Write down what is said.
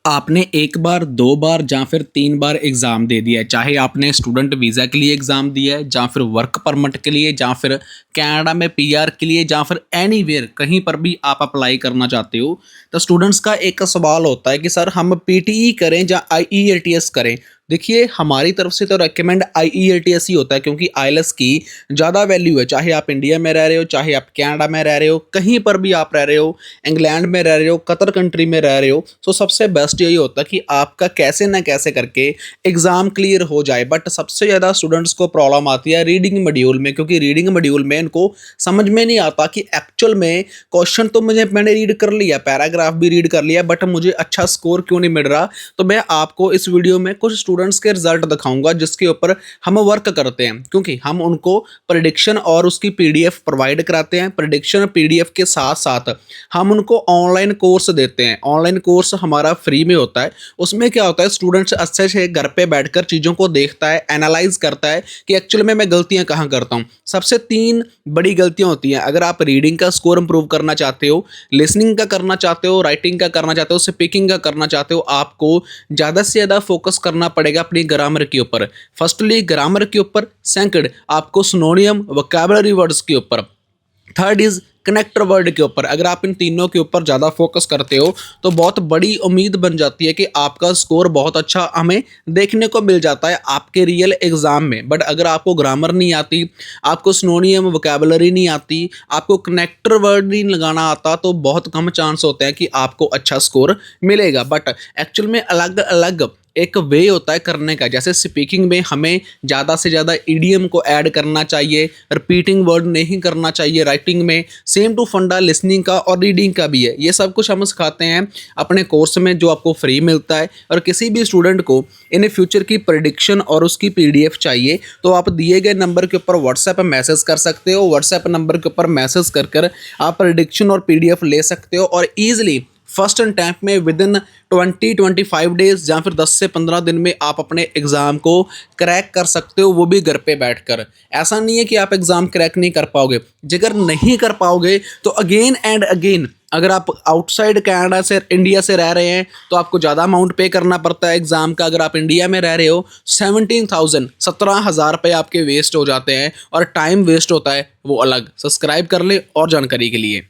आपने एक बार, 2 बार या फिर 3 बार एग्ज़ाम दे दिया है, चाहे आपने स्टूडेंट वीज़ा के लिए एग्ज़ाम दिया है या फिर वर्क परमिट के लिए या फिर कनाडा में पीआर के लिए या फिर एनीवेयर कहीं पर भी आप अप्लाई करना चाहते हो, तो स्टूडेंट्स का एक सवाल होता है कि सर हम पीटीई करें या आईईएलटीएस करें। देखिए हमारी तरफ से तो रेकमेंड आईईएलटीएस ही होता है क्योंकि आईएलटीएस की ज़्यादा वैल्यू है, चाहे आप इंडिया में रह रहे हो, चाहे आप कनाडा में रह रहे हो, कहीं पर भी आप रह रहे हो, इंग्लैंड में रह रहे हो, कतर कंट्री में रह रहे हो, तो सबसे बेस्ट यही होता है कि आपका कैसे ना कैसे करके एग्ज़ाम क्लियर हो जाए। बट सबसे ज़्यादा स्टूडेंट्स को प्रॉब्लम आती है रीडिंग मॉड्यूल में, क्योंकि रीडिंग मॉड्यूल में इनको समझ में नहीं आता कि एक्चुअल में क्वेश्चन तो मैंने रीड कर लिया, पैराग्राफ भी रीड कर लिया, बट मुझे अच्छा स्कोर क्यों नहीं मिल रहा। तो मैं आपको इस वीडियो में कुछ स्टूडेंट्स के रिजल्ट दिखाऊंगा जिसके ऊपर हम वर्क करते हैं, क्योंकि हम उनको प्रेडिक्शन और उसकी पीडीएफ प्रोवाइड कराते हैं। प्रेडिक्शन पीडीएफ के साथ साथ हम उनको ऑनलाइन कोर्स देते हैं। ऑनलाइन कोर्स हमारा फ्री में होता है। उसमें क्या होता है, स्टूडेंट्स अच्छे से घर पे बैठकर चीज़ों को देखता है, एनालाइज करता है कि एक्चुअल में मैं गलतियां कहाँ करता हूँ। सबसे 3 बड़ी गलतियां होती हैं अगर आप रीडिंग का स्कोर इंप्रूव करना चाहते हो, लिसनिंग का करना चाहते हो, राइटिंग का करना चाहते हो, स्पीकिंग का करना चाहते हो। आपको ज़्यादा से ज़्यादा फोकस करना पड़ेगा अपनी ग्रामर के ऊपर। फर्स्टली ग्रामर के ऊपर, सेकंड आपको सिनोनियम वोकैबुलरी वर्ड्स के ऊपर, थर्ड इज कनेक्टर वर्ड के ऊपर। अगर आप इन तीनों के ऊपर ज़्यादा फोकस करते हो तो बहुत बड़ी उम्मीद बन जाती है कि आपका स्कोर बहुत अच्छा हमें देखने को मिल जाता है आपके रियल एग्ज़ाम में। बट अगर आपको ग्रामर नहीं आती, आपको सिनोनियम वोकैबुलरी नहीं आती, आपको कनेक्टर वर्ड नहीं लगाना आता, तो बहुत कम चांस होते हैं कि आपको अच्छा स्कोर मिलेगा। बट एक्चुअल में अलग अलग एक वे होता है करने का। जैसे स्पीकिंग में हमें ज़्यादा से ज़्यादा ईडीएम को ऐड करना चाहिए, रिपीटिंग वर्ड नहीं करना चाहिए। राइटिंग में सेम टू फंडा लिसनिंग का और रीडिंग का भी है। ये सब कुछ हम सिखाते हैं अपने कोर्स में जो आपको फ्री मिलता है। और किसी भी स्टूडेंट को इन फ्यूचर की प्रेडिक्शन और उसकी पीडीएफ चाहिए तो आप दिए गए नंबर के ऊपर व्हाट्सएप पर मैसेज कर सकते हो। व्हाट्सएप नंबर के ऊपर मैसेज कर आप प्रेडिक्शन और पीडीएफ ले सकते हो और ईजिली फर्स्ट अटेम्प्ट में विद इन 20-25 डेज या फिर 10 से 15 दिन में आप अपने एग्ज़ाम को क्रैक कर सकते हो, वो भी घर पे बैठकर। ऐसा नहीं है कि आप एग्ज़ाम क्रैक नहीं कर पाओगे। अगर नहीं कर पाओगे तो अगेन एंड अगेन, अगर आप आउटसाइड कनाडा से, इंडिया से रह रहे हैं तो आपको ज़्यादा अमाउंट पे करना पड़ता है एग्ज़ाम का। अगर आप इंडिया में रह रहे हो 17,000 रुपये आपके वेस्ट हो जाते हैं और टाइम वेस्ट होता है, वो अलग। सब्सक्राइब कर ले और जानकारी के लिए।